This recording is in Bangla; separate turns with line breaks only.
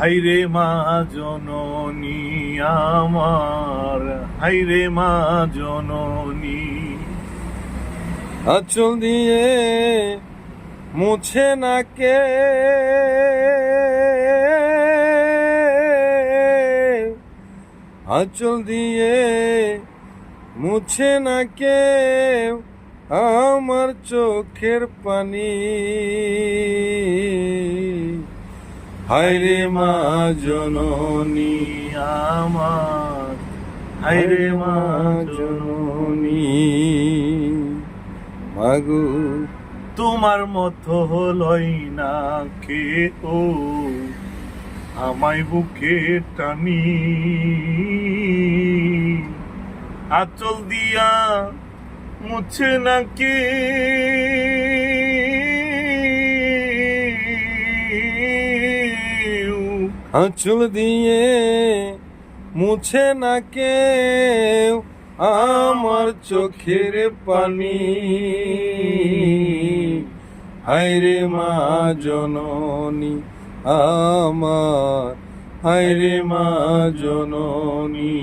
হাইরে মা জননী আমার, হাইরে মা জননী।
আঁচল দিয়ে মুছে না কে, আঁচল দিয়ে মুছে না কে আমার চোখের পানি। হায়রে মা জননী
আমার, হাইরে মা জননী।
মাগো
তোমার মতো হলই না কে ও আমায় বুকে টানি, আঁচল দিয়া মুছে না কে
আঁচল দিয়ে মুছে না কেউ আমার চোখের পানি। হায়রে মা জননী আমার, হায়রে মা জননী।